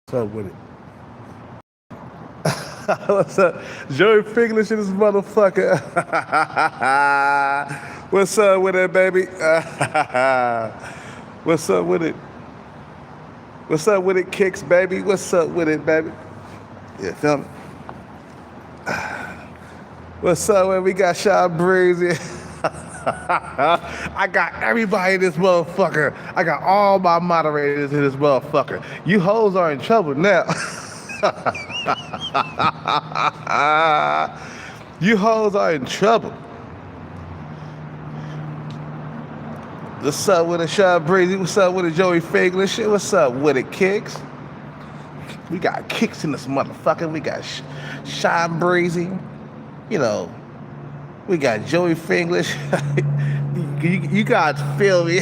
What's up with it? What's up? Joey Figlish in this motherfucker. What's up with it, baby? What's up with it? What's up with it, Kicks, baby? What's up with it, baby? Yeah, feel me? What's up with it? We got Sean Breezy. I got everybody in this motherfucker. I got all my moderators in this motherfucker. You hoes are in trouble now. You hoes are in trouble. What's up with it, Sean Breezy? What's up with it, Joey Figlish? What's up with it, Kicks? We got Kicks in this motherfucker. We got Sean Breezy. You know, we got Joey Figlish. you guys feel me?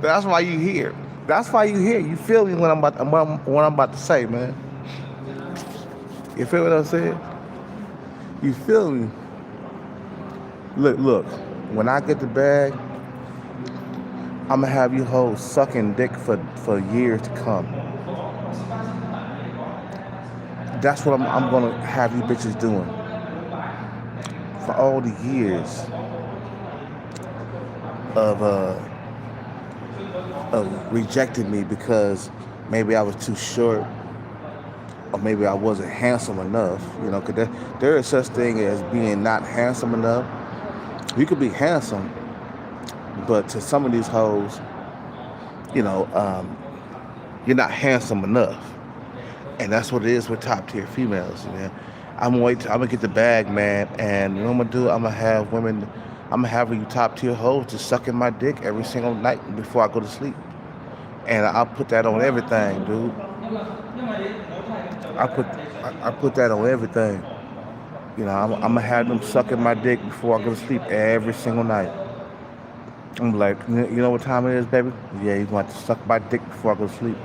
That's why you here. That's why you here. You feel me when I'm about to say, man. You feel what I'm saying? You feel me? Look. When I get the bag, I'm gonna have you hoes sucking dick for years to come. That's what I'm gonna have you bitches doing for all the years of rejecting me because maybe I was too short or maybe I wasn't handsome enough. You know, because there is such thing as being not handsome enough. You could be handsome, but to some of these hoes, you know, you're not handsome enough. And that's what it is with top tier females, man. I'm gonna get the bag, man, and you know what I'm gonna do? I'm gonna have you top tier hoes just sucking my dick every single night before I go to sleep. And I'll put that on everything, dude. I put that on everything. You know, I'm gonna have them sucking my dick before I go to sleep every single night. I'm like, you know what time it is, baby? Yeah, you want to suck my dick before I go to sleep.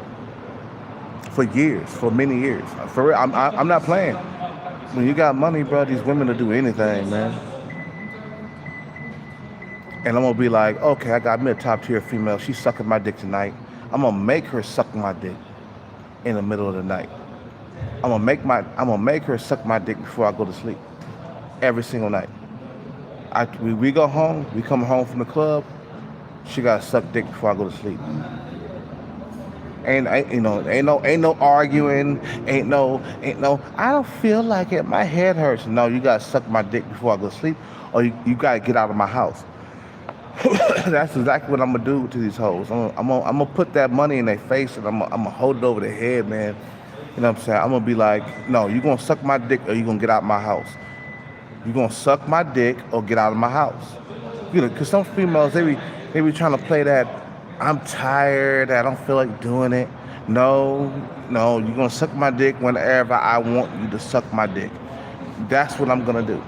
For years, for many years. For real, I'm not playing. When you got money, bro, these women will do anything, man. And I'm gonna be like, okay, I got me a top tier female. She's sucking my dick tonight. I'm gonna make her suck my dick in the middle of the night. I'm gonna make her suck my dick before I go to sleep. Every single night. We go home, we come home from the club, she gotta suck dick before I go to sleep. Ain't no arguing, ain't no, I don't feel like it, my head hurts. No, you gotta suck my dick before I go to sleep, or you gotta get out of my house. That's exactly what I'm gonna do to these hoes. I'm gonna put that money in their face and I'm gonna hold it over their head, man. You know what I'm saying? I'm gonna be like, no, you gonna suck my dick or you gonna get out of my house. You gonna suck my dick or get out of my house. You know, cause some females they be trying to play that. I'm tired. I don't feel like doing it. No, you gonna suck my dick whenever I want you to suck my dick. That's what I'm gonna do.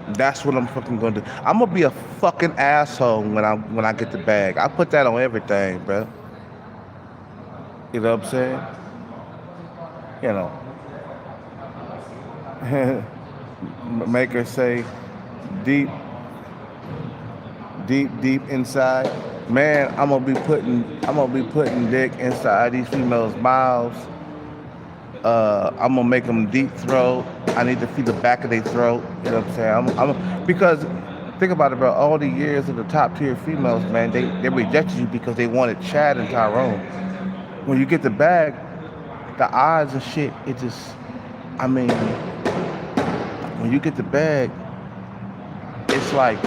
That's what I'm fucking gonna do. I'm gonna be a fucking asshole when I get the bag. I put that on everything, bro. You know what I'm saying? You know. Make her say deep inside. Man, I'm gonna be putting dick inside these females' mouths. I'm gonna make them deep throat. I need to feel the back of their throat. You know what I'm saying? Because think about it, bro. All the years of the top tier females, man, they rejected you because they wanted Chad and Tyrone. When you get the bag, the odds and shit, it just, I mean, when you get the bag, it's like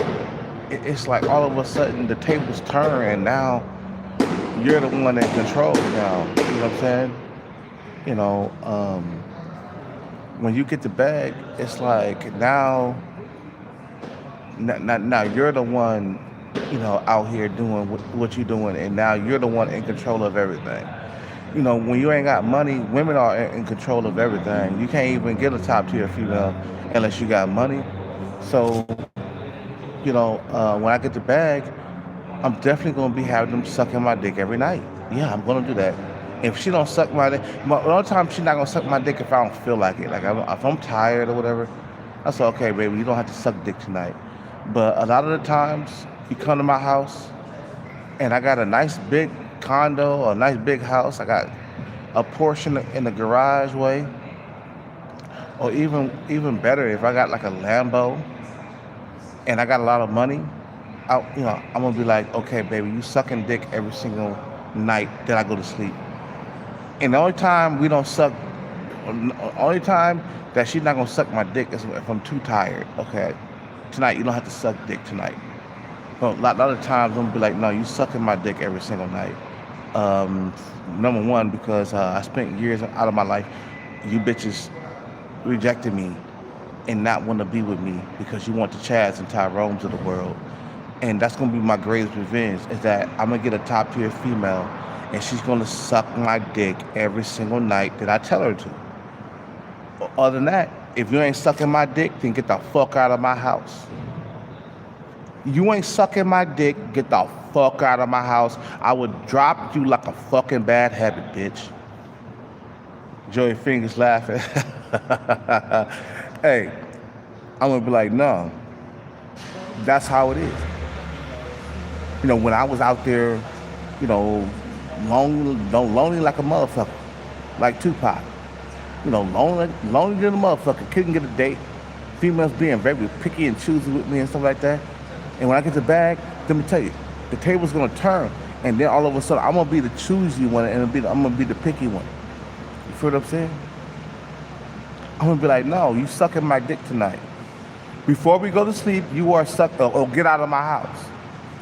all of a sudden the tables turn and now you're the one in control now. You know what I'm saying? You know, when you get the bag, it's like now you're the one, you know, out here doing what you're doing, and now you're the one in control of everything. You know, when you ain't got money, women are in control of everything. You can't even get a top tier female unless you got money. So, you know, when I get the bag, I'm definitely gonna be having them sucking my dick every night. Yeah, I'm gonna do that. If she don't suck my dick, a lot of times she's not gonna suck my dick if I don't feel like it. Like if I'm tired or whatever, I say, okay, baby, you don't have to suck dick tonight. But a lot of the times, you come to my house, and I got a nice big condo, a nice big house. I got a portion in the garage way, or even better, if I got like a Lambo and I got a lot of money, I'm gonna be like, okay, baby, you sucking dick every single night that I go to sleep. And the only time we don't suck, only time that she's not gonna suck my dick is if I'm too tired. Okay, tonight you don't have to suck dick tonight. But a lot of times I'm gonna be like, no, you sucking my dick every single night. Um, Number one, because I spent years out of my life, you bitches rejected me and not want to be with me because you want the Chads and Tyrones of the world. And that's gonna be my greatest revenge, is that I'm gonna get a top tier female and she's gonna suck my dick every single night that I tell her to. Other than that, if you ain't sucking my dick, then get the fuck out of my house. You ain't sucking my dick, get the fuck out of my house. I would drop you like a fucking bad habit, bitch. Joey Fingers laughing. Hey, I'm gonna be like, no, that's how it is. When I was out there, you know, lonely like a motherfucker, like Tupac. Lonely than a motherfucker, couldn't get a date. Females being very picky and choosy with me and stuff like that. And when I get the bag, let me tell you, the table's gonna turn, and then all of a sudden I'm gonna be the choosy one, and I'm gonna be the picky one. You feel what I'm saying? I'm gonna be like, no, you sucking my dick tonight. Before we go to sleep, you are suck or get out of my house.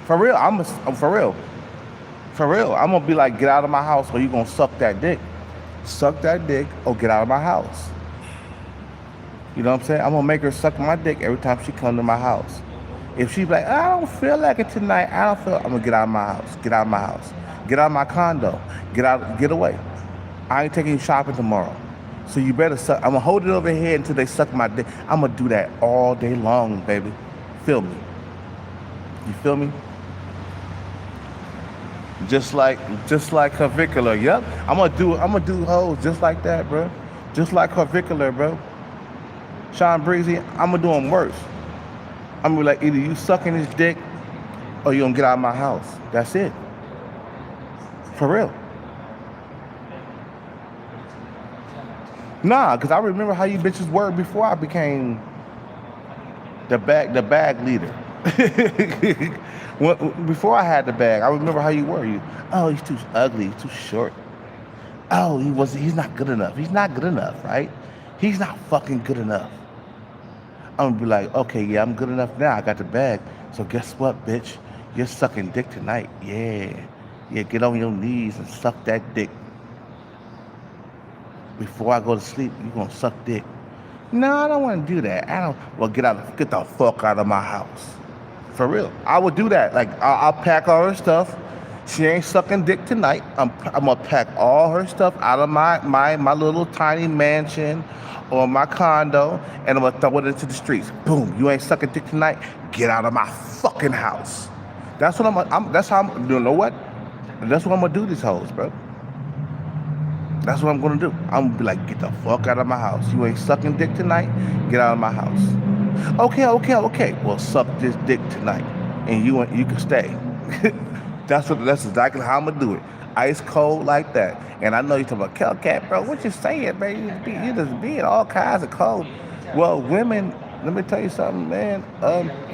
For real, I'm for real. For real, I'm gonna be like, get out of my house, or you gonna suck that dick. Suck that dick, or get out of my house. You know what I'm saying? I'm gonna make her suck my dick every time she come to my house. If she's like, I don't feel like it tonight, I'm gonna get out of my house. Get out of my house. Get out of my condo. Get away. I ain't taking you shopping tomorrow. So you better suck. I'm gonna hold it over here until they suck my dick. I'm gonna do that all day long, baby. Feel me? You feel me? Just like Clavicular. Yep. I'm gonna do hoes just like that, bro. Just like Clavicular, bro. Sean Breezy, I'm gonna do them worse. I'm gonna be like, either you sucking his dick or you gonna get out of my house. That's it. For real. Nah, cause I remember how you bitches were before I became the bag leader. Before I had the bag, I remember how you were. He's too ugly, he's too short. Oh, he's not good enough. He's not good enough, right? He's not fucking good enough. I'm gonna be like, okay, yeah, I'm good enough now. I got the bag. So guess what, bitch? You're sucking dick tonight. Yeah. Yeah, get on your knees and suck that dick. Before I go to sleep, you're gonna suck dick. No, I don't wanna do that. Well, get the fuck out of my house. For real. I would do that. Like, I'll pack all her stuff. She ain't sucking dick tonight. I'm gonna pack all her stuff out of my little tiny mansion or my condo, and I'm gonna throw it into the streets. Boom, you ain't sucking dick tonight? Get out of my fucking house. That's what that's how you know what? That's what I'm gonna do these hoes, bro. That's what I'm gonna do. I'm gonna be like, get the fuck out of my house. You ain't sucking dick tonight? Get out of my house. Okay. Well, suck this dick tonight, and you can stay. That's exactly how I'm gonna do it. Ice cold like that. And I know you're talking about Kelcat, bro. What you saying, man? You just being all kinds of cold. Well, women, let me tell you something, man.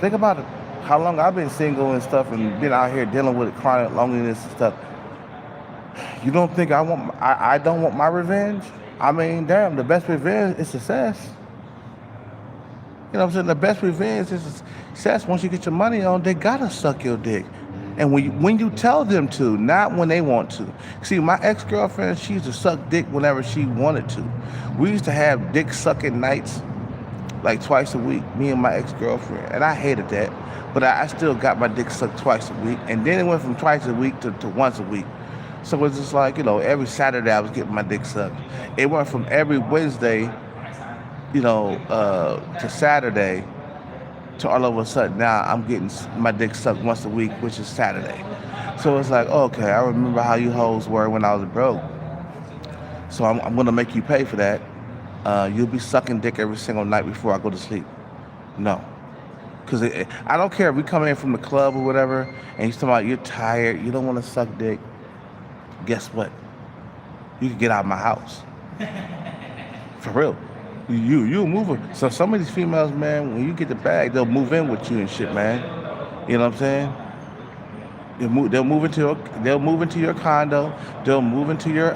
Think about it. How long I've been single and stuff, and been out here dealing with chronic loneliness and stuff. You don't think I don't want my revenge? I mean, damn, the best revenge is success. You know what I'm saying? The best revenge is success. Once you get your money on, they gotta suck your dick. And when you tell them to, not when they want to. See, my ex-girlfriend, she used to suck dick whenever she wanted to. We used to have dick sucking nights like twice a week, me and my ex-girlfriend. And I hated that. But I still got my dick sucked twice a week. And then it went from twice a week to once a week. So it was just like, every Saturday I was getting my dick sucked. It went from every Wednesday, to Saturday, to all of a sudden now I'm getting my dick sucked once a week, which is Saturday. So it's like, okay, I remember how you hoes were when I was broke. So I'm gonna make you pay for that. You'll be sucking dick every single night before I go to sleep. No. Cause I don't care if we come in from the club or whatever, and he's talking about you're tired, you don't want to suck dick. Guess what? You can get out of my house. For real. You move her. So some of these females, man, when you get the bag, they'll move in with you and shit, man. You know what I'm saying? They'll move into your condo. They'll move into your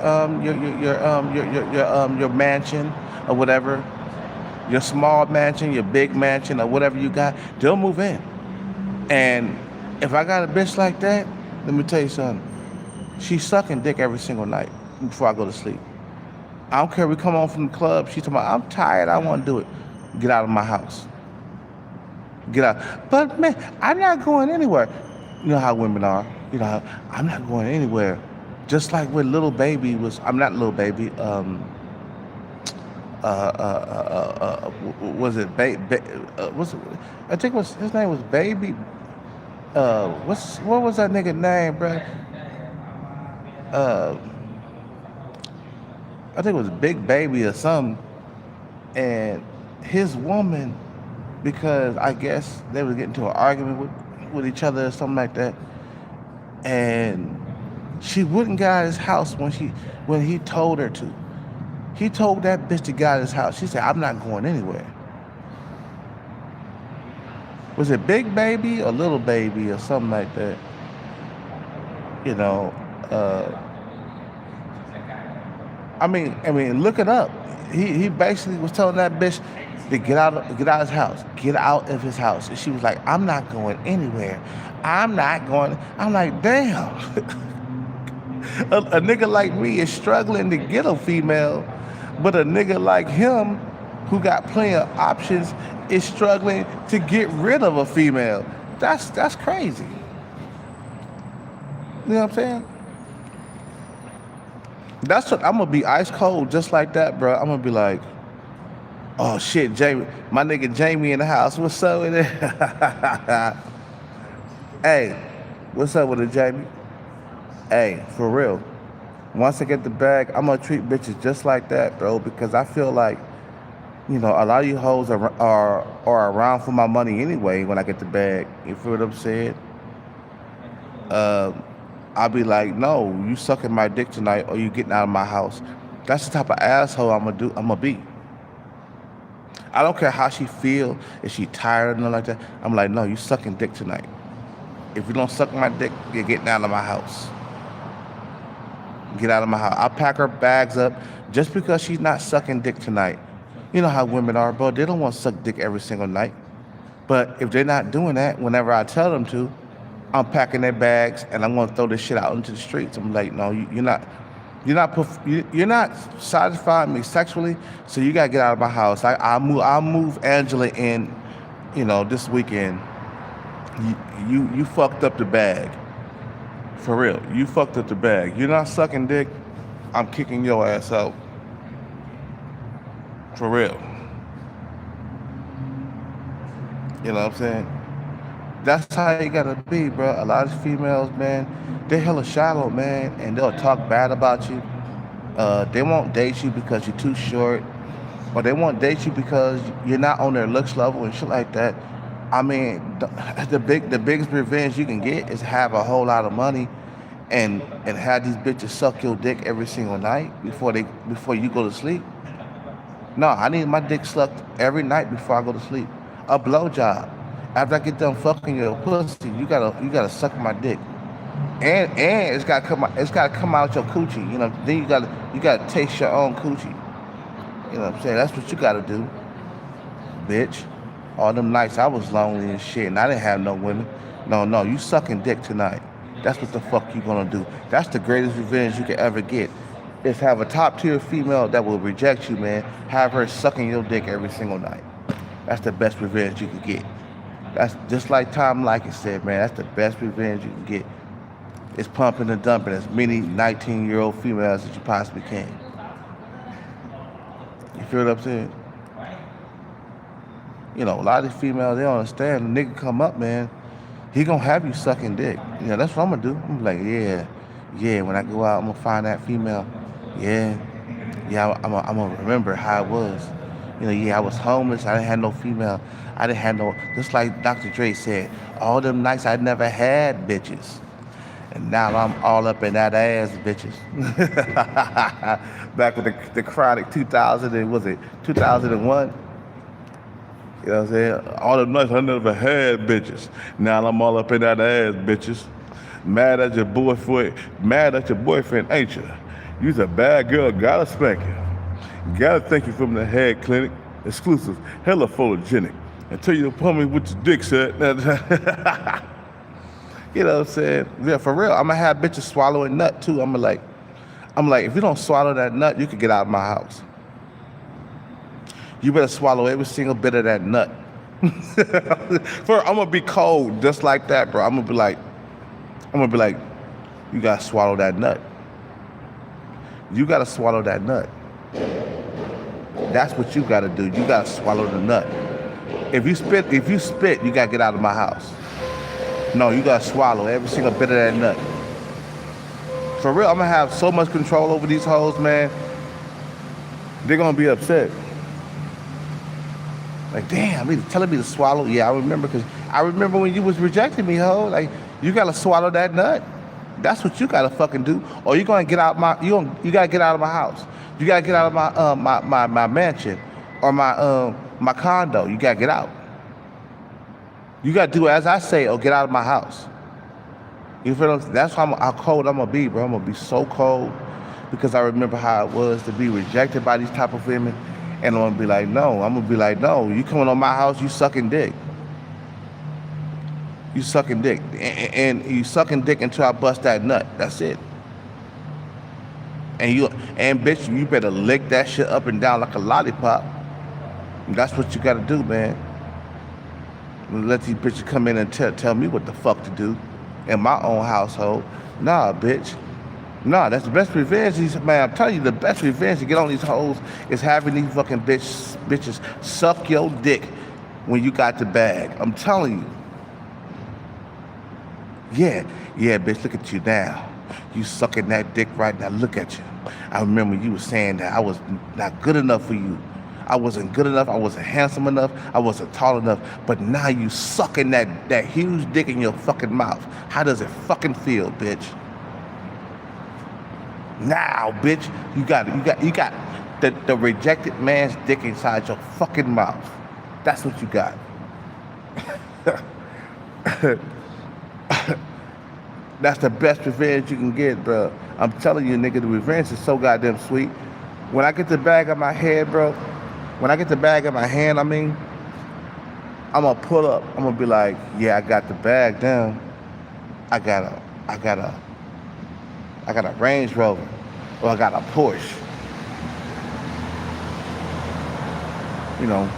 mansion or whatever, your small mansion, your big mansion or whatever you got. They'll move in. And if I got a bitch like that, let me tell you something. She's sucking dick every single night before I go to sleep. I don't care. We come home from the club. She's talking about, I'm tired. I want to do it. Get out of my house. Get out. But man, I'm not going anywhere. You know how women are. You know, I'm not going anywhere. Just like with Little Baby was. I'm not Little Baby. Was it was it? I think his name was Baby. What was that nigga name, bro? Uh, I think it was Big Baby or something. And his woman, because I guess they was getting into an argument with each other or something like that, and she wouldn't get out of his house when he told her to. He told that bitch to get out of his house. She said, I'm not going anywhere. Was it Big Baby or Little Baby or something like that? You know, I mean, look it up. He basically was telling that bitch to get out of his house, get out of his house. And she was like, I'm not going anywhere. I'm not going. I'm like, damn. A nigga like me is struggling to get a female, but a nigga like him, who got plenty of options, is struggling to get rid of a female. That's crazy. You know what I'm saying? That's what I'm gonna be, ice cold, just like that, bro. I'm gonna be like, oh shit, Jamie, my nigga Jamie in the house. What's up with it? Hey, what's up with it, Jamie? Hey, for real. Once I get the bag, I'm gonna treat bitches just like that, bro, because I feel like, you know, a lot of you hoes are around for my money anyway when I get the bag. You feel what I'm saying? I'll be like, no, you sucking my dick tonight or you getting out of my house. That's the type of asshole I'm gonna be. I don't care how she feel, if she tired or nothing like that. I'm like, no, you sucking dick tonight. If you don't suck my dick, you're getting out of my house. Get out of my house. I'll pack her bags up just because she's not sucking dick tonight. You know how women are, bro. They don't want to suck dick every single night. But if they're not doing that, whenever I tell them to, I'm packing their bags and I'm gonna throw this shit out into the streets. I'm like, no, you're not satisfying me sexually, so you gotta get out of my house. I'll move Angela in, you know, this weekend. You fucked up the bag. For real, you fucked up the bag. You're not sucking dick, I'm kicking your ass out. For real. You know what I'm saying? That's how you gotta be, bro. A lot of females, man, they're hella shallow, man, and they'll talk bad about you. They won't date you because you're too short, or they won't date you because you're not on their looks level and shit like that. I mean, the biggest revenge you can get is have a whole lot of money, and have these bitches suck your dick every single night before you go to sleep. No, I need my dick sucked every night before I go to sleep. A blowjob. After I get done fucking your pussy, you gotta suck my dick, and it's gotta come out your coochie. You know, then you gotta taste your own coochie. You know what I'm saying? That's what you gotta do, bitch. All them nights I was lonely and shit, and I didn't have no women. No, you sucking dick tonight. That's what the fuck you gonna do. That's the greatest revenge you can ever get. Is have a top tier female that will reject you, man. Have her sucking your dick every single night. That's the best revenge you can get. That's just like Tom Likas said, man. That's the best revenge you can get. It's pumping and dumping as many 19-year-old females as you possibly can. You feel what I'm saying? You know, a lot of these females, they don't understand. The nigga come up, man, he gonna have you sucking dick. You know, that's what I'm gonna do. I'm like, yeah, when I go out, I'm gonna find that female. Yeah, I'm gonna remember how it was. Yeah, I was homeless. I didn't have no female. I didn't have no, just like Dr. Dre said, all them nights I never had bitches. And now I'm all up in that ass, bitches. Back with the Chronic 2000, and was it 2001? You know what I'm saying? All the nights I never had bitches. Now I'm all up in that ass, bitches. Mad at your boyfriend, ain't you? You's a bad girl, gotta spank you. Gotta thank you from the head clinic, exclusive, hella photogenic. Until you pull me with your dick set. You know what I'm saying? Yeah, for real. I'm gonna have bitches swallowing nut too. I'm like, if you don't swallow that nut, you can get out of my house. You better swallow every single bit of that nut. I'm gonna be cold just like that, bro. I'm gonna be like, you gotta swallow that nut. You gotta swallow that nut. That's what you gotta do. You gotta swallow the nut. If you spit, you gotta get out of my house. No, you gotta swallow every single bit of that nut. For real, I'm gonna have so much control over these hoes, man. They're gonna be upset. Like, damn, he's telling me to swallow. Yeah, I remember when you was rejecting me, ho. Like, you gotta swallow that nut. That's what you gotta fucking do. Or you gotta get out of my house. You gotta get out of my mansion or my condo. You gotta get out. You gotta do as I say or get out of my house. You feel me? That's how cold I'm gonna be, bro. I'm gonna be so cold because I remember how it was to be rejected by these type of women. And I'm gonna be like, no, you coming on my house, you sucking dick. You sucking dick. And you sucking dick until I bust that nut. That's it. And bitch, you better lick that shit up and down like a lollipop. And that's what you gotta do, man. Let these bitches come in and tell me what the fuck to do in my own household. Nah, bitch. Nah, that's the best revenge. Man, I'm telling you, the best revenge to get on these hoes is having these fucking bitches suck your dick when you got the bag. I'm telling you. Yeah, bitch, look at you now. You sucking that dick right now. Look at you. I remember you were saying that I was not good enough for you. I wasn't good enough. I wasn't handsome enough. I wasn't tall enough. But now you sucking that huge dick in your fucking mouth. How does it fucking feel, bitch? Now, bitch, you got the rejected man's dick inside your fucking mouth. That's what you got. That's the best revenge you can get, bro. I'm telling you, nigga, the revenge is so goddamn sweet. When I get the bag on my head, bro, when I get the bag in my hand, I'm gonna pull up. I'm gonna be like, yeah, I got the bag down. I got a Range Rover, or I got a Porsche. You know,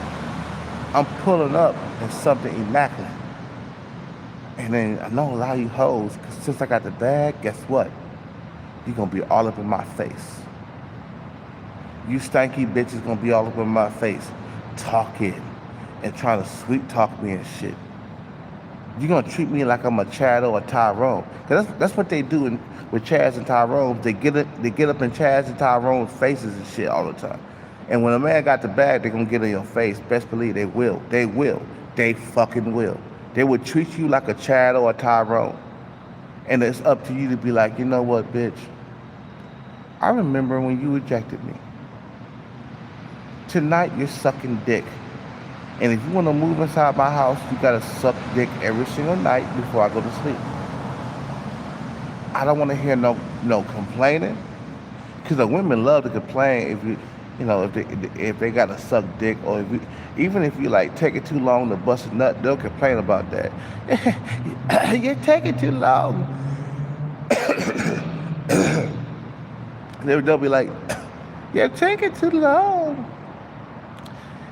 I'm pulling up in something immaculate. And then I know a lot of you hoes, because since I got the bag, guess what? You're gonna be all up in my face. You stanky bitches gonna be all up in my face, talking and trying to sweet talk me and shit. You're gonna treat me like I'm a Chad or a Tyrone. Cause that's what they do with Chads and Tyrones. They get up in Chads and Tyrone's faces and shit all the time. And when a man got the bag, they gonna get in your face. Best believe they will. They will. They fucking will. They would treat you like a Chad or a Tyrone. And it's up to you to be like, you know what, bitch? I remember when you rejected me. Tonight you're sucking dick. And if you want to move inside my house, you gotta suck dick every single night before I go to sleep. I don't want to hear no complaining, because the women love to complain if they gotta suck dick, or even if you like take it too long to bust a nut, they'll complain about that. You're taking too long. They'll be like, you're taking too long.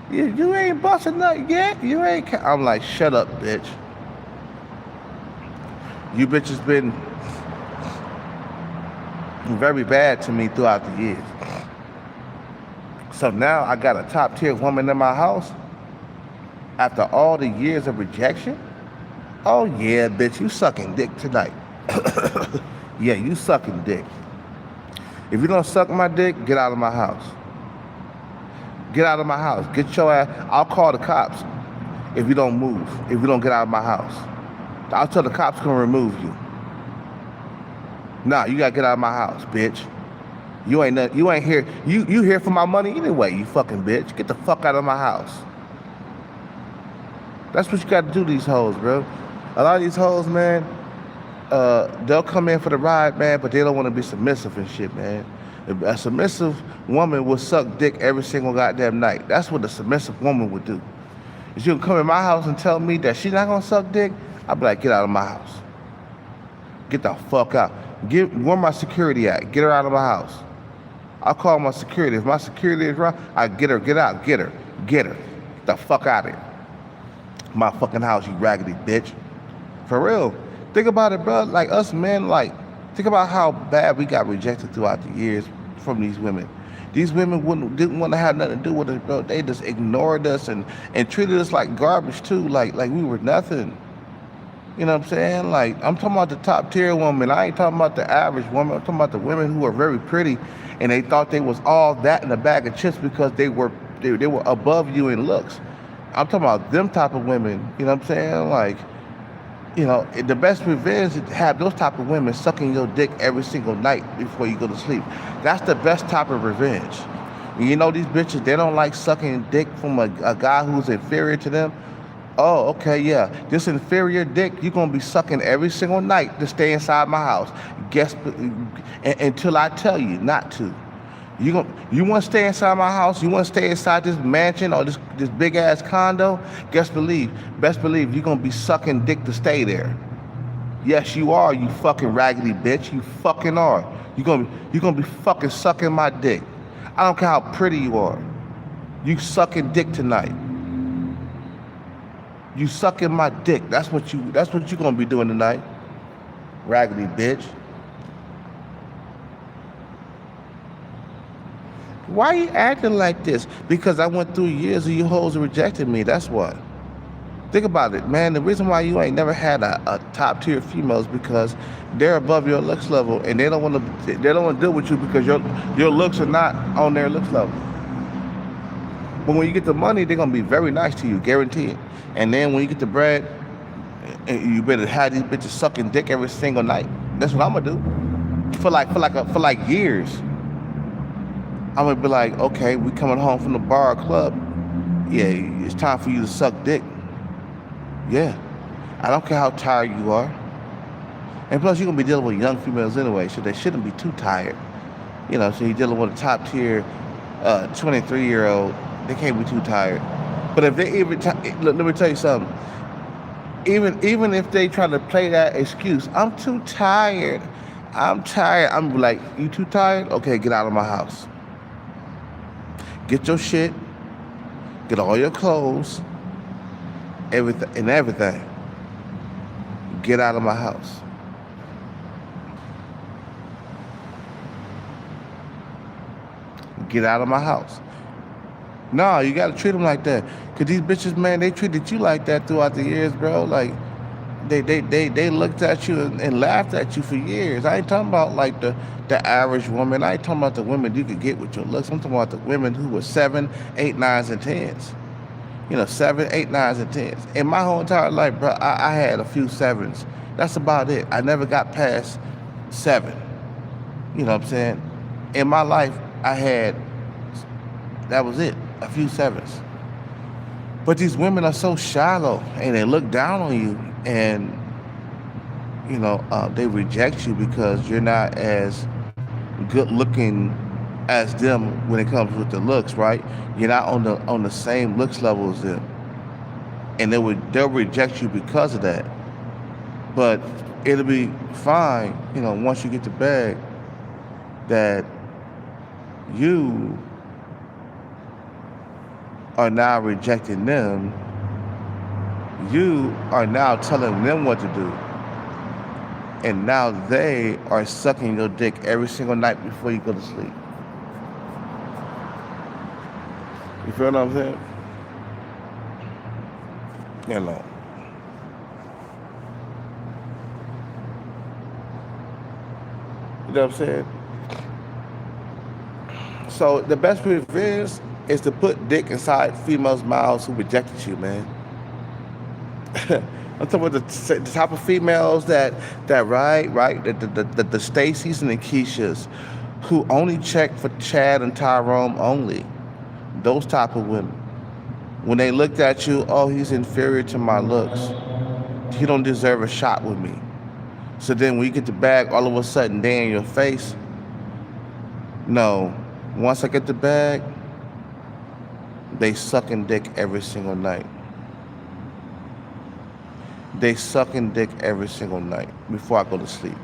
You ain't busting nut yet. You ain't. I'm like, shut up, bitch. You bitches been very bad to me throughout the years. So now I got a top tier woman in my house. After all the years of rejection. Oh yeah, bitch, you sucking dick tonight. Yeah, you sucking dick. If you don't suck my dick, get out of my house. Get out of my house. Get your ass. I'll call the cops if you don't move. If you don't get out of my house, I'll tell the cops to come remove you. Nah, you gotta get out of my house, bitch. You ain't here. You here for my money anyway, you fucking bitch. Get the fuck out of my house. That's what you gotta do to these hoes, bro. A lot of these hoes, man, they'll come in for the ride, man, but they don't want to be submissive and shit, man. A submissive woman will suck dick every single goddamn night. That's what a submissive woman would do. If she'll come in my house and tell me that she's not gonna suck dick, I'll be like, get out of my house. Get the fuck out. Where my security at? Get her out of my house. I'll call my security. If my security is wrong, I get her. Get out. Get her. Get the fuck out of here. My fucking house, you raggedy bitch. For real. Think about it, bro. Like us men, like, think about how bad we got rejected throughout the years from these women. These women didn't want to have nothing to do with us, bro. They just ignored us and treated us like garbage too, like we were nothing. You know what I'm saying? Like, I'm talking about the top tier woman. I ain't talking about the average woman. I'm talking about the women who are very pretty and they thought they was all that in a bag of chips because they were above you in looks. I'm talking about them type of women. You know what I'm saying? Like, you know, the best revenge is to have those type of women sucking your dick every single night before you go to sleep. That's the best type of revenge. And you know these bitches, they don't like sucking dick from a guy who's inferior to them. Oh, okay, yeah. This inferior dick, you're gonna be sucking every single night to stay inside my house. Until I tell you not to. You want to stay inside my house? You want to stay inside this mansion or this big ass condo? Best believe, you're gonna be sucking dick to stay there. Yes, you are. You fucking raggedy bitch. You fucking are. You're gonna be fucking sucking my dick. I don't care how pretty you are. You sucking dick tonight. You sucking my dick. That's what you gonna be doing tonight. Raggedy bitch. Why are you acting like this? Because I went through years of you hoes rejecting me. That's what. Think about it, man. The reason why you ain't never had a top tier female is because they're above your looks level and they don't want to deal with you because your looks are not on their looks level. But when you get the money, they're gonna be very nice to you, guaranteed. And then when you get the bread, you better have these bitches sucking dick every single night. That's what I'm gonna do for like years. I'm gonna be like, okay, we coming home from the bar or club. Yeah, it's time for you to suck dick. Yeah, I don't care how tired you are. And plus, you're gonna be dealing with young females anyway, so they shouldn't be too tired. You know, so you're dealing with a top tier 23-year-old. They can't be too tired. But if they even, let me tell you something. Even if they try to play that excuse, I'm too tired. I'm tired. I'm like, you too tired? Okay, get out of my house. Get your shit, get all your clothes, everything. Get out of my house. Get out of my house. No, you gotta treat them like that. Cause these bitches, man, they treated you like that throughout the years, bro. Like, they looked at you and laughed at you for years. I ain't talking about like the average woman. I ain't talking about the women you could get with your looks. I'm talking about the women who were 7, 8, 9s, and 10s. You know, 7, 8, 9s, and 10s. In my whole entire life, bro, I had a few 7s. That's about it. I never got past 7. You know what I'm saying? In my life, that was it, a few 7s. But these women are so shallow and they look down on you and, you know, they reject you because you're not as good looking as them when it comes with the looks, right? You're not on the same looks level as them. And they'll reject you because of that. But it'll be fine, you know, once you get the bag that you are now rejecting them. You are now telling them what to do. And now they are sucking your dick every single night before you go to sleep. You feel what I'm saying? You know. You know what I'm saying? So the best revenge is to put dick inside females' mouths who rejected you, man. I'm talking about the type of females that right, the Stacys and the Keishas who only check for Chad and Tyrone only. Those type of women. When they looked at you, oh, he's inferior to my looks. He don't deserve a shot with me. So then when you get the bag, all of a sudden they in your face. No, once I get the bag, they sucking dick every single night. They sucking dick every single night before I go to sleep.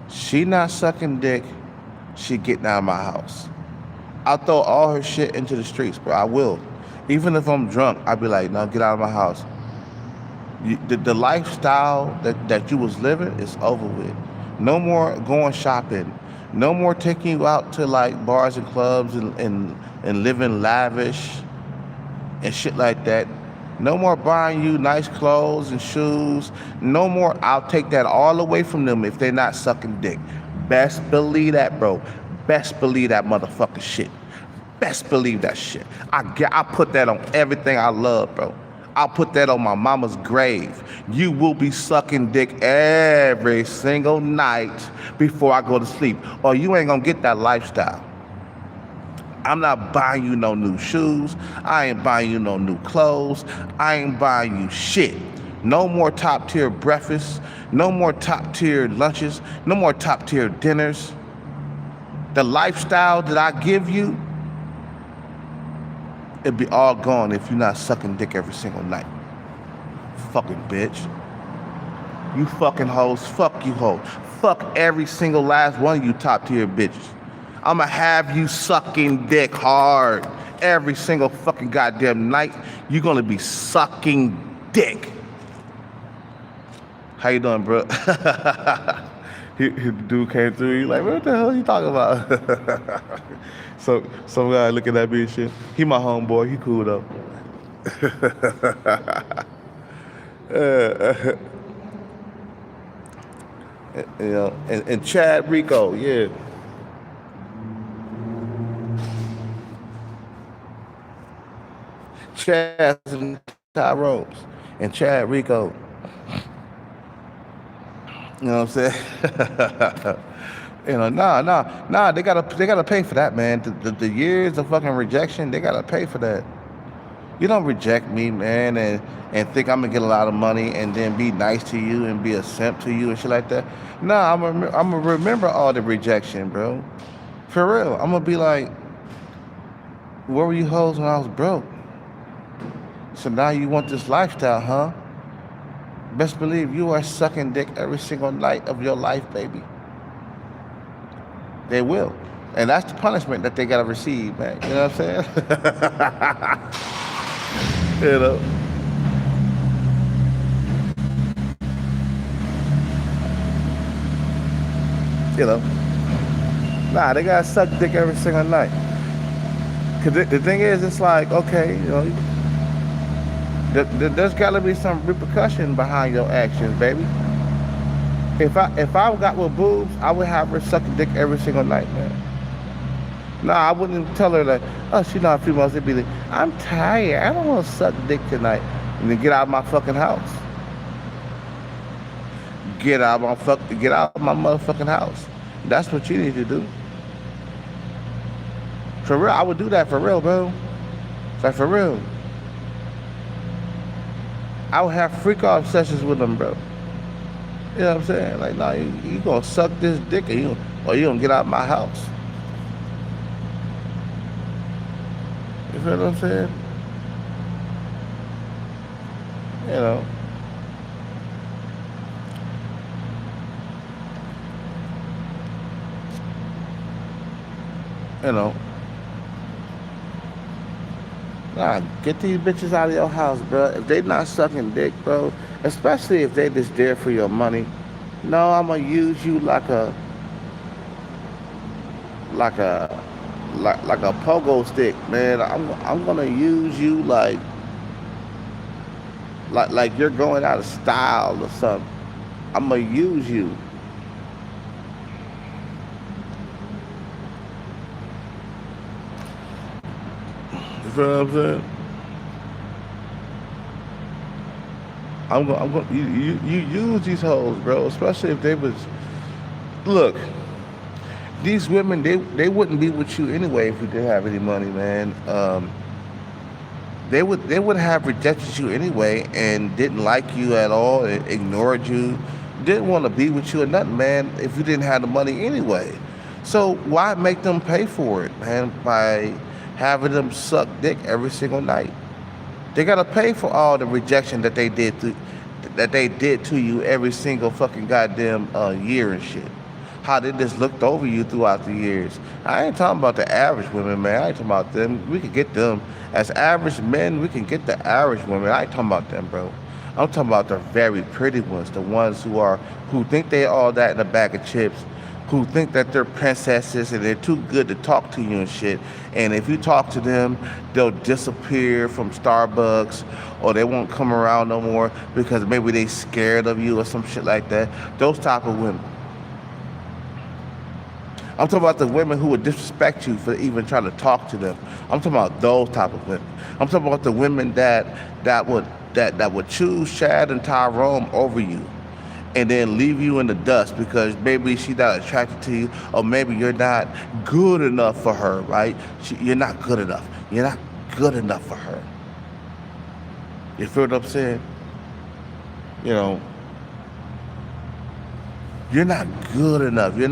She not sucking dick, she getting out of my house. I'll throw all her shit into the streets, bro. I will. Even if I'm drunk, I'll be like, no, get out of my house. The lifestyle that you was living is over with. No more going shopping. No more taking you out to like bars and clubs and living lavish and shit like that. No more buying you nice clothes and shoes. No more. I'll take that all away from them if they're not sucking dick. Best believe that, bro. Best believe that motherfucking shit. Best believe that shit. I put that on everything I love, bro. I'll put that on my mama's grave. You will be sucking dick every single night before I go to sleep, or you ain't gonna get that lifestyle. I'm not buying you no new shoes. I ain't buying you no new clothes. I ain't buying you shit. No more top tier breakfasts. No more top tier lunches. No more top tier dinners. The lifestyle that I give you, it'd be all gone if you're not sucking dick every single night. Fucking bitch. You fucking hoes. Fuck you hoes. Fuck every single last one of you top tier bitches. I'ma have you sucking dick hard. Every single fucking goddamn night, you're gonna be sucking dick. How you doing, bro? His dude came through, he like, what the hell are you talking about? So some guy looking at me and shit. He my homeboy, he cool though. You know, and Chad Rico, yeah. Chaz and Tyrone's and Chad Rico. You know what I'm saying? You know, nah. They gotta pay for that, man. The years of fucking rejection, they gotta pay for that. You don't reject me, man, and think I'm gonna get a lot of money and then be nice to you and be a simp to you and shit like that. Nah, I'm gonna remember all the rejection, bro. For real. I'm gonna be like, where were you hoes when I was broke? So now you want this lifestyle, huh? Best believe you are sucking dick every single night of your life, baby. They will. And that's the punishment that they gotta receive, man. You know what I'm saying? You know? You know? Nah, they gotta suck dick every single night. Cause the thing is, it's like, okay, you know, there's gotta be some repercussion behind your actions, baby. If I got with boobs, I would have her suck dick every single night, man. Nah, I wouldn't tell her like, oh, she's not a female. It'd be like, I'm tired. I don't want to suck dick tonight. And then get out of my fucking house. Get out of my motherfucking house. That's what you need to do. For real, I would do that for real, bro. Like for real. I would have freak off sessions with them, bro. You know what I'm saying? Like, nah, you gonna suck this dick or you gonna get out of my house. You feel what I'm saying? You know. You know. Nah, get these bitches out of your house, bro. If they not sucking dick, bro, especially if they just there for your money, no, I'm gonna use you like a pogo stick, man. I'm gonna use you like you're going out of style or something. I'm gonna use you. You feel what I'm saying? I'm going. You use these hoes, bro. Especially if they was. Look, these women, they wouldn't be with you anyway if you didn't have any money, man. They would have rejected you anyway and didn't like you at all, and ignored you, didn't want to be with you or nothing, man. If you didn't have the money anyway, so why make them pay for it, man? By having them suck dick every single night, they gotta pay for all the rejection that they did to you every single fucking goddamn year and shit. How they just looked over you throughout the years. I ain't talking about the average women, man. I ain't talking about them. We could get them as average men. We can get the average women. I ain't talking about them, bro. I'm talking about the very pretty ones, the ones who think they all that in a bag of chips, who think that they're princesses and they're too good to talk to you and shit. And if you talk to them, they'll disappear from Starbucks, or they won't come around no more because maybe they scared of you or some shit like that. Those type of women. I'm talking about the women who would disrespect you for even trying to talk to them. I'm talking about those type of women. I'm talking about the women that would choose Shad and Tyrone over you, and then leave you in the dust because maybe she's not attracted to you, or maybe you're not good enough for her, right? You're not good enough. You're not good enough for her. You feel what I'm saying? You know, you're not good enough. You're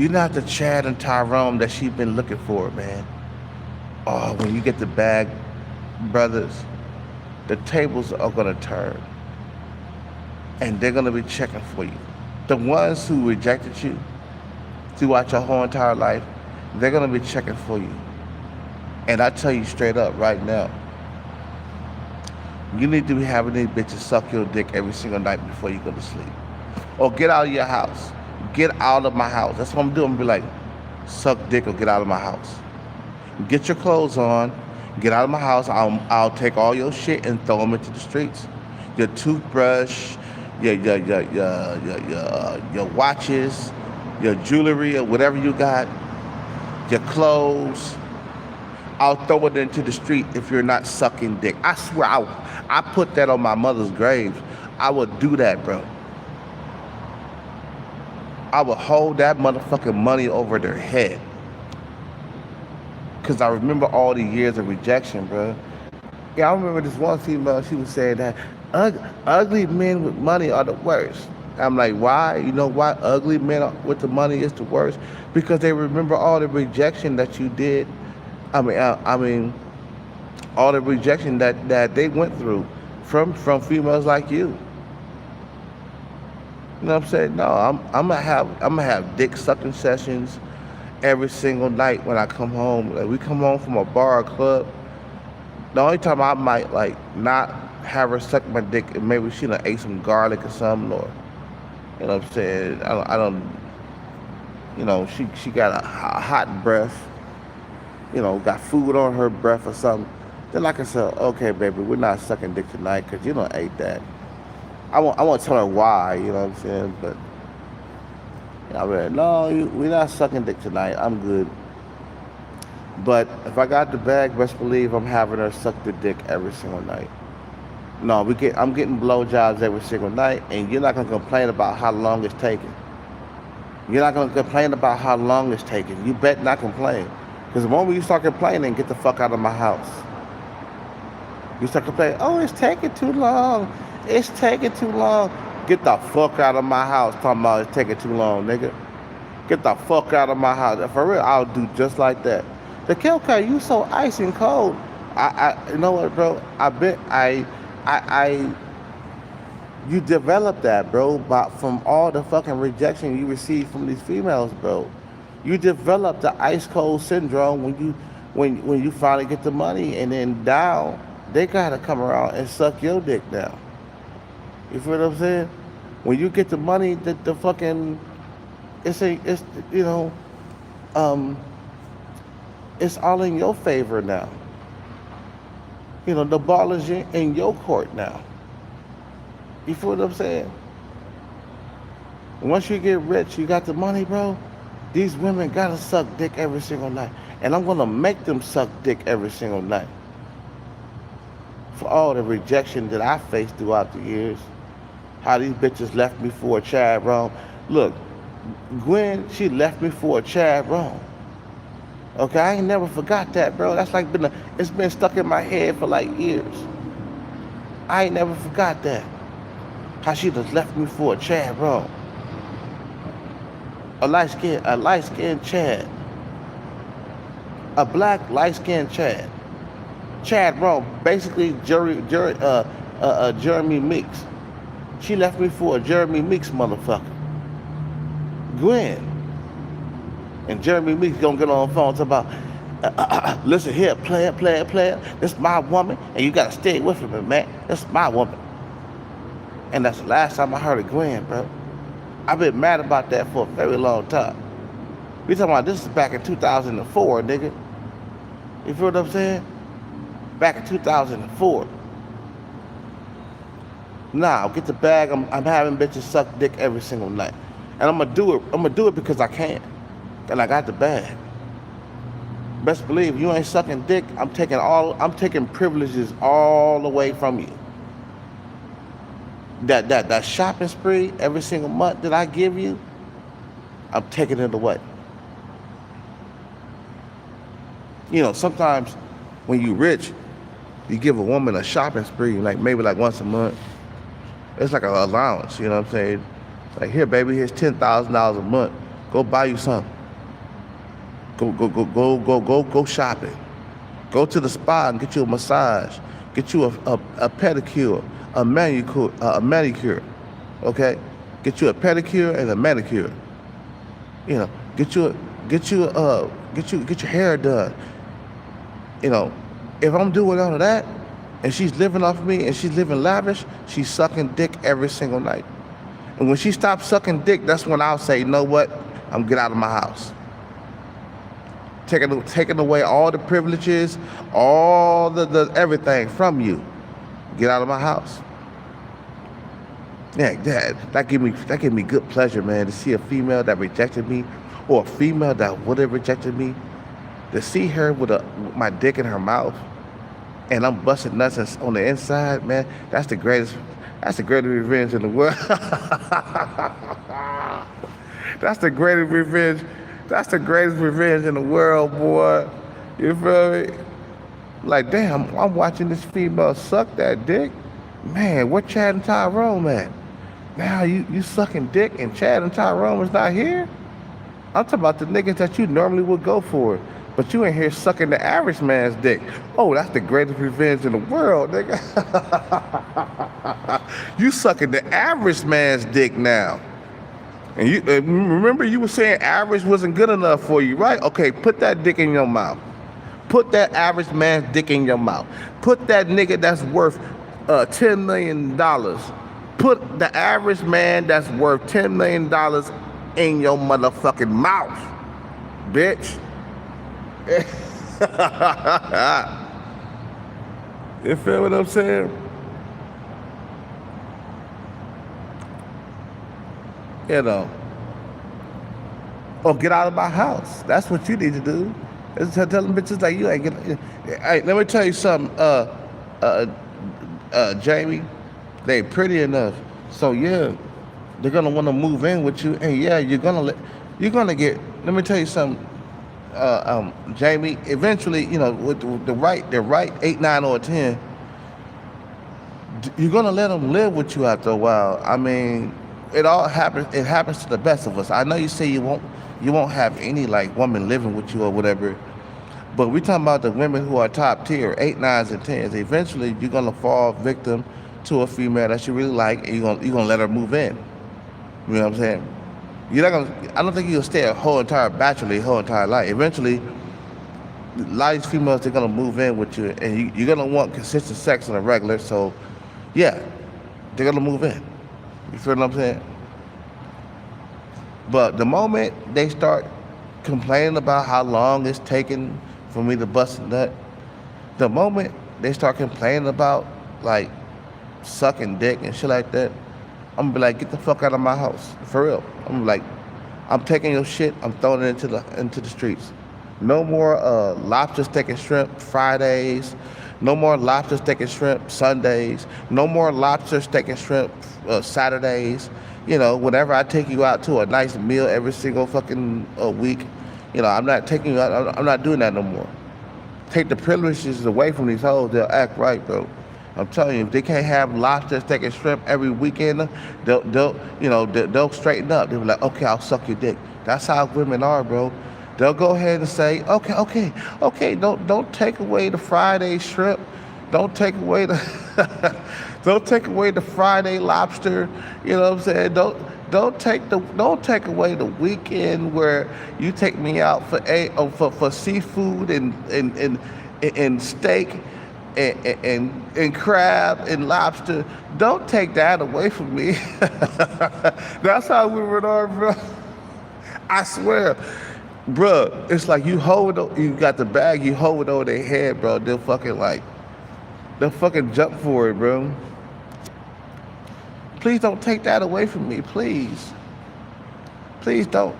not the Chad and Tyrone that she's been looking for, man. Oh, when you get the bag, brothers, the tables are gonna turn, and they're gonna be checking for you. The ones who rejected you throughout your whole entire life, they're gonna be checking for you. And I tell you straight up right now, you need to be having these bitches suck your dick every single night before you go to sleep. Or get out of your house. Get out of my house. That's what I'm doing. I'm be like, suck dick or get out of my house. Get your clothes on. Get out of my house. I'll take all your shit and throw them into the streets. Your toothbrush, your watches, your jewelry or whatever you got, your clothes. I'll throw it into the street if you're not sucking dick. I swear, I put that on my mother's grave. I would do that, bro. I would hold that motherfucking money over their head. Cause I remember all the years of rejection, bro. Yeah, I remember this one female, she was saying that ugly men with money are the worst. I'm like, why? You know why ugly men with the money is the worst? Because they remember all the rejection that you did. I mean, all the rejection that they went through from females like you. You know what I'm saying? No, I'm gonna have dick sucking sessions every single night when I come home. Like we come home from a bar or club. The only time I might like not have her suck my dick, and maybe she done ate some garlic or something, or you know what I'm saying? I don't. You know, she got a hot breath. You know, got food on her breath or something. Then like I said, okay, baby, we're not sucking dick tonight because you don't ate that. I won't tell her why, you know what I'm saying? But I mean, no, we're not sucking dick tonight. I'm good. But if I got the bag, best believe I'm having her suck the dick every single night. No, I'm getting blowjobs every single night, and you're not gonna complain about how long it's taking. You're not gonna complain about how long it's taking. You bet not complain, because the moment you start complaining, get the fuck out of my house. You start complaining, oh, it's taking too long. It's taking too long. Get the fuck out of my house. Talking about it's taking too long, nigga. Get the fuck out of my house. For real, I'll do just like that. The Kelka, you so ice and cold. You know what, bro? You developed that, bro, from all the fucking rejection you received from these females, bro. You developed the ice cold syndrome when you finally get the money, and then now they gotta come around and suck your dick now. You feel what I'm saying? When you get the money, the fucking it's you know, it's all in your favor now. You know, the ball is in your court now. You feel what I'm saying? Once you get rich, you got the money, bro. These women gotta suck dick every single night. And I'm gonna make them suck dick every single night. For all the rejection that I faced throughout the years. How these bitches left me for a Chad Rome. Look, Gwen, she left me for a Chad Rome. Okay, I ain't never forgot that, bro. That's like it's been stuck in my head for like years. I ain't never forgot that. How she just left me for a Chad Rome. A light-skinned Chad. A black light-skinned Chad. Chad Rome, basically Jeremy Meeks. She left me for a Jeremy Meeks motherfucker. Gwen. And Jeremy Meeks gonna get on the phone and talk about, listen here, player. This is my woman, and you gotta stay with me, man. This is my woman. And that's the last time I heard of Gwen, bro. I've been mad about that for a very long time. We talking about this is back in 2004, nigga. You feel what I'm saying? Back in 2004. Nah, get the bag. I'm having bitches suck dick every single night. And I'm gonna do it. I'm gonna do it because I can. And I got the bag. Best believe you ain't sucking dick, I'm taking privileges all away from you. That shopping spree every single month that I give you, I'm taking it away. You know, sometimes when you rich, you give a woman a shopping spree, like maybe like once a month. It's like an allowance, you know what I'm saying? Like, here, baby, here's $10,000 a month. Go buy you something. Go shopping. Go to the spa and get you a massage. Get you a pedicure, a manicure, okay? Get you a pedicure and a manicure. You know, get your hair done. You know, if I'm doing all of that, and she's living off of me, and she's living lavish, she's sucking dick every single night. And when she stops sucking dick, that's when I'll say, you know what? I'm get out of my house. Taking away all the privileges, all the everything from you. Get out of my house. Yeah, that give me good pleasure, man, to see a female that rejected me, or a female that would have rejected me, to see her with my dick in her mouth, and I'm busting nuts on the inside, man. That's the greatest revenge in the world. That's the greatest revenge. That's the greatest revenge in the world, boy. You feel me? Like, damn, I'm watching this female suck that dick. Man, where Chad and Tyrone at? Now you sucking dick and Chad and Tyrone is not here? I'm talking about the niggas that you normally would go for. But you ain't here sucking the average man's dick. Oh, that's the greatest revenge in the world, nigga. You sucking the average man's dick now. And you remember you were saying average wasn't good enough for you, right? Okay, put that dick in your mouth. Put that average man's dick in your mouth. Put that nigga that's worth $10 million. Put the average man that's worth $10 million in your motherfucking mouth, bitch. You feel what I'm saying? You know. Or get out of my house. That's what you need to do. Is tell them bitches like you ain't get. Hey, let me tell you something, Jamie. They pretty enough, so yeah, they're gonna want to move in with you, and yeah, you're gonna get. Let me tell you something, Jamie. Eventually, you know, with the right 8, 9, or 10, you're gonna let them live with you after a while. I mean, it happens to the best of us. I know you say you won't have any like woman living with you or whatever, but we're talking about the women who are top tier, 8, 9s, and 10s. Eventually, you're gonna fall victim to a female that you really like, and you're gonna let her move in. You know what I'm saying? You're not gonna. I don't think you'll stay a whole entire bachelor your whole entire life. Eventually, a lot of these females, they're gonna move in with you, and you're gonna want consistent sex on a regular. So, yeah, they're gonna move in. You feel what I'm saying? But the moment they start complaining about how long it's taking for me to bust a nut, the moment they start complaining about like sucking dick and shit like that, I'm gonna be like, get the fuck out of my house. For real. I'm like, I'm taking your shit. I'm throwing it into the streets. No more lobster, steak, and shrimp Fridays. No more lobster, steak, and shrimp Sundays. No more lobster, steak, and shrimp Saturdays. Whenever I take you out to a nice meal every single fucking week, I'm not taking you out. I'm not doing that no more. Take the privileges away from these hoes. They'll act right, bro. I'm telling you, if they can't have lobster, steak, and shrimp every weekend, they'll straighten up. They'll be like, okay, I'll suck your dick. That's how women are, bro. They'll go ahead and say, okay. Don't take away the Friday shrimp. Don't take away the don't take away the Friday lobster. You know what I'm saying? Don't take away the weekend where you take me out for seafood and steak and crab and lobster. Don't take that away from me. That's how women are, bro. I swear, bro. It's like you got the bag, you hold it over their head, bro. They'll fucking jump for it, bro. Please don't take that away from me, please. Please don't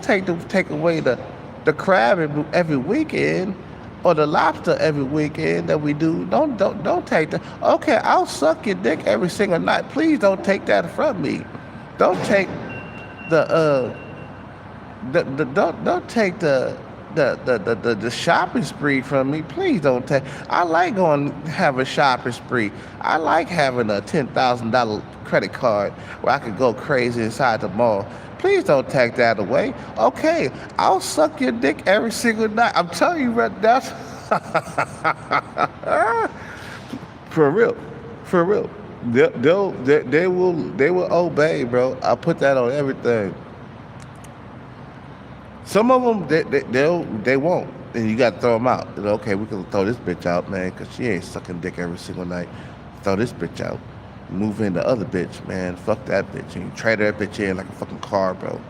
take away the crab every weekend or the lobster every weekend that we do. Don't take that. Okay, I'll suck your dick every single night. Please don't take that from me. Don't take don't take the shopping spree from me. Please don't take. I like going to have a shopping spree. I like having a $10,000 credit card where I could go crazy inside the mall. Please don't take that away. Okay, I'll suck your dick every single night. I'm telling you right now. For real, for real. They will obey, bro. I put that on everything. Some of them they won't, and you got to throw them out. Okay, we can throw this bitch out, man, because she ain't sucking dick every single night. Throw this bitch out. Move in the other bitch, man. Fuck that bitch. And you trade that bitch in like a fucking car, bro.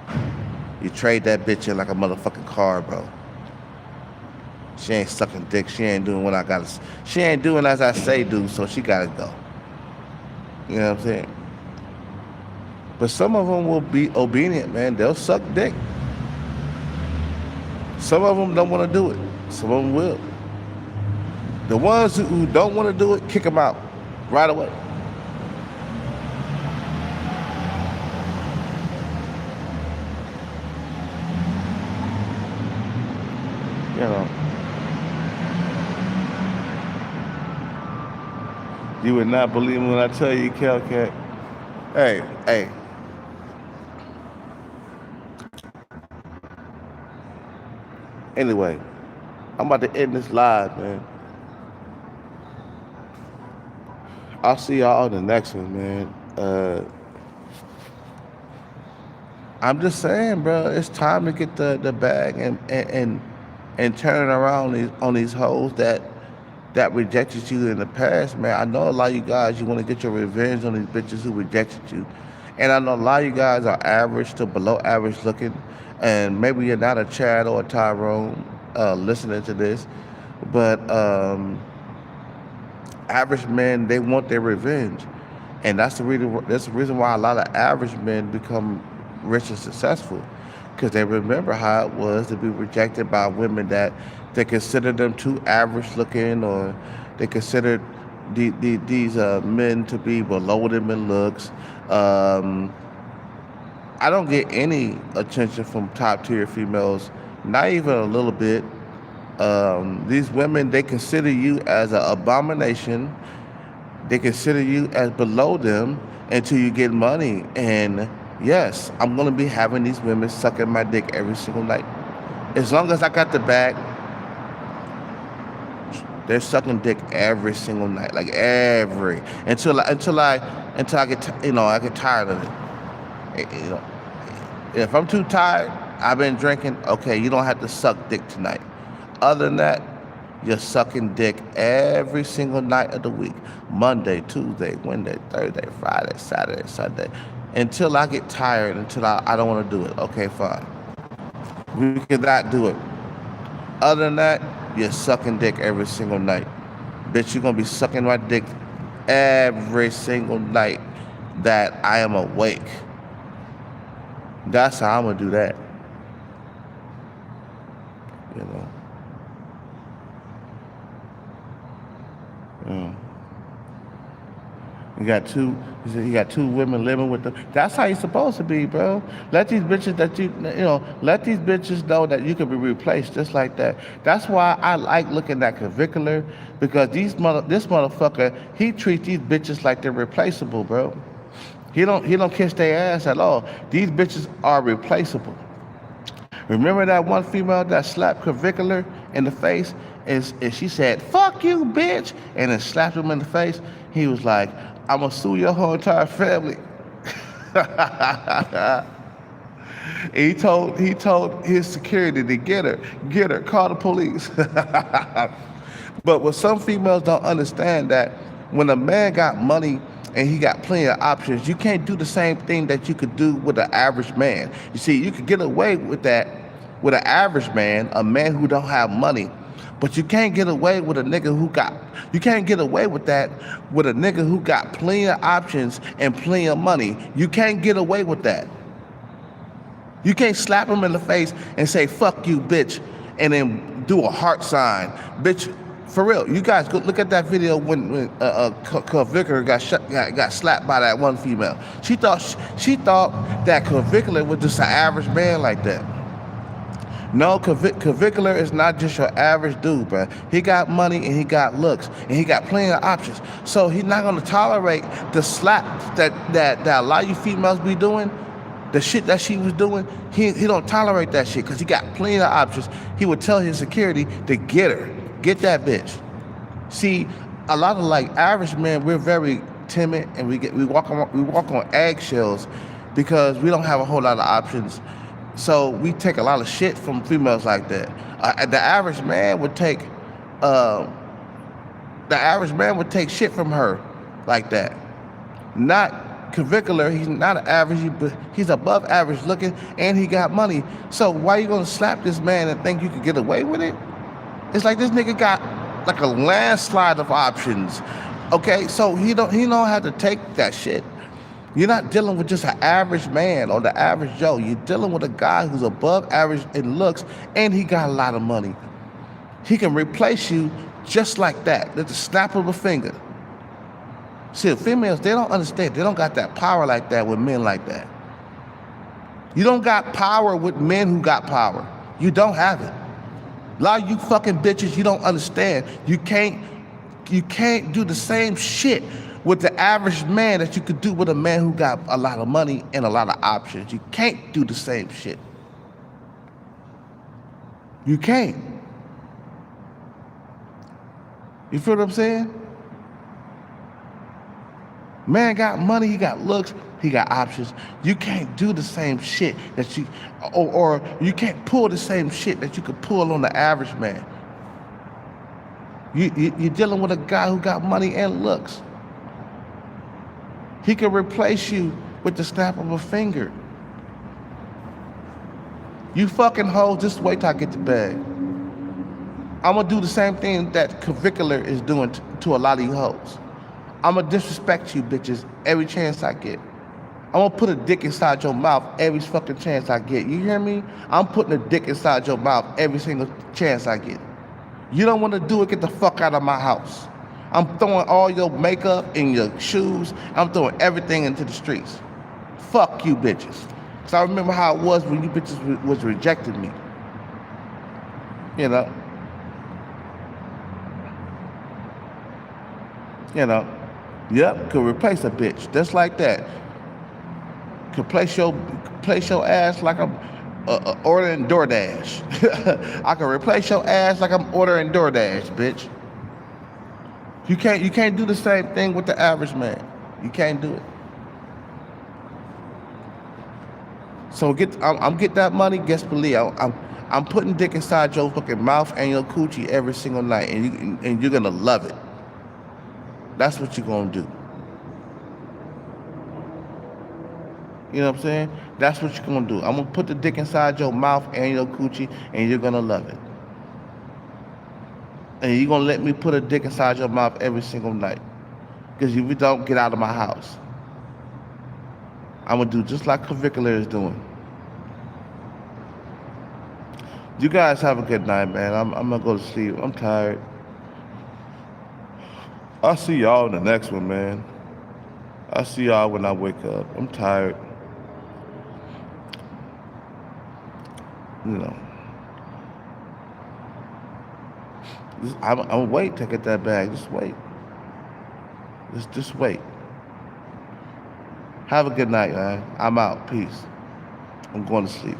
You trade that bitch in like a motherfucking car, bro. She ain't sucking dick. She ain't doing what I gotta. She ain't doing as I say do, so she gotta go. You know what I'm saying? But some of them will be obedient, man. They'll suck dick. Some of them don't want to do it. Some of them will. The ones who don't want to do it, kick them out right away. You know. You would not believe me when I tell you, Kelcat. Hey. Anyway, I'm about to end this live, man. I'll see y'all on the next one, man. I'm just saying, bro, it's time to get the bag and turn it around on these hoes that rejected you in the past, man. I know a lot of you guys, you want to get your revenge on these bitches who rejected you. And I know a lot of you guys are average to below average looking, and maybe you're not a Chad or a Tyrone listening to this, but average men, they want their revenge. And that's the reason why a lot of average men become rich and successful, because they remember how it was to be rejected by women that they consider them too average looking, or they considered these men to be below them in looks. I don't get any attention from top tier females, not even a little bit. These women, they consider you as an abomination. They consider you as below them until you get money. And yes, I'm gonna be having these women sucking my dick every single night. As long as I got the bag, they're sucking dick every single night, like until I get I get tired of it. If I'm too tired, I've been drinking. Okay, you don't have to suck dick tonight. Other than that, you're sucking dick every single night of the week. Monday, Tuesday, Wednesday, Thursday, Friday, Saturday, Sunday. Until I get tired, until I don't want to do it. Okay, fine. We cannot do it. Other than that, you're sucking dick every single night. Bitch, you're going to be sucking my dick every single night that I am awake. That's how I'm gonna do that. You know. Mm. You got two. He said you got two women living with them. That's how you're supposed to be, bro. Let these bitches that let these bitches know that you can be replaced just like that. That's why I like looking at Clavicular, because this motherfucker, he treats these bitches like they're replaceable, bro. He don't kiss their ass at all. These bitches are replaceable. Remember that one female that slapped Clavicular in the face, and she said, "Fuck you, bitch," and then slapped him in the face? He was like, "I'm gonna sue your whole entire family." He told his security to get her, call the police. But what some females don't understand, that when a man got money and he got plenty of options, you can't do the same thing that you could do with an average man. You see, you could get away with that with an average man, a man who don't have money. But you can't get away with a nigga who got, you can't get away with that with a nigga who got plenty of options and plenty of money. You can't get away with that. You can't slap him in the face and say, "Fuck you, bitch," and then do a heart sign. Bitch, for real, you guys go look at that video when Clavicular got slapped by that one female. She thought that Clavicular was just an average man like that. No, Clavicular is not just your average dude, bro. He got money and he got looks and he got plenty of options. So he's not gonna tolerate the slap that a lot of you females be doing, the shit that she was doing. He don't tolerate that shit because he got plenty of options. He would tell his security to get her, get that bitch. See, a lot of like average men, we're very timid and we walk on eggshells because we don't have a whole lot of options. So we take a lot of shit from females like that. The average man would take shit from her like that. Not Clavicular. He's not an average, but he's above average looking, and he got money. So why you gonna slap this man and think you could get away with it? It's like this nigga got like a landslide of options. Okay, so he don't have to take that shit. You're not dealing with just an average man or the average Joe. You're dealing with a guy who's above average in looks, and he got a lot of money. He can replace you just like that, with the snap of a finger. See, the females, they don't understand. They don't got that power like that with men like that. You don't got power with men who got power. You don't have it. A lot of you fucking bitches, you don't understand. You can't do the same shit with the average man that you could do with a man who got a lot of money and a lot of options. You can't do the same shit. You can't. You feel what I'm saying? Man got money, he got looks, he got options. You can't do the same shit that you, or you can't pull the same shit that you could pull on the average man. You're dealing with a guy who got money and looks. He can replace you with the snap of a finger. You fucking hoes, just wait till I get to bed. I'm gonna do the same thing that Clavicular is doing to a lot of you hoes. I'm gonna disrespect you bitches every chance I get. I'm gonna put a dick inside your mouth every fucking chance I get. You hear me? I'm putting a dick inside your mouth every single chance I get. You don't wanna do it, get the fuck out of my house. I'm throwing all your makeup and your shoes. I'm throwing everything into the streets. Fuck you bitches. Cause I remember how it was when you bitches was rejecting me. You know? Yep, could replace a bitch just like that. Could place your ass like I'm ordering DoorDash. I can replace your ass like I'm ordering DoorDash, bitch. You can't do the same thing with the average man. You can't do it. So I'm get that money. Guess believe I'm putting dick inside your fucking mouth and your coochie every single night, and you're gonna love it. That's what you're gonna do. You know what I'm saying? That's what you're gonna do. I'm gonna put the dick inside your mouth and your coochie, and you're gonna love it. And you're gonna let me put a dick inside your mouth every single night. Because if you don't, get out of my house. I'm gonna do just like Clavicular is doing. You guys have a good night, man. I'm gonna go to sleep. I'm tired. I'll see y'all in the next one, man. I'll see y'all when I wake up. I'm tired. You know, I'm wait to get that bag. Just wait. Just wait. Have a good night, man. I'm out. Peace. I'm going to sleep.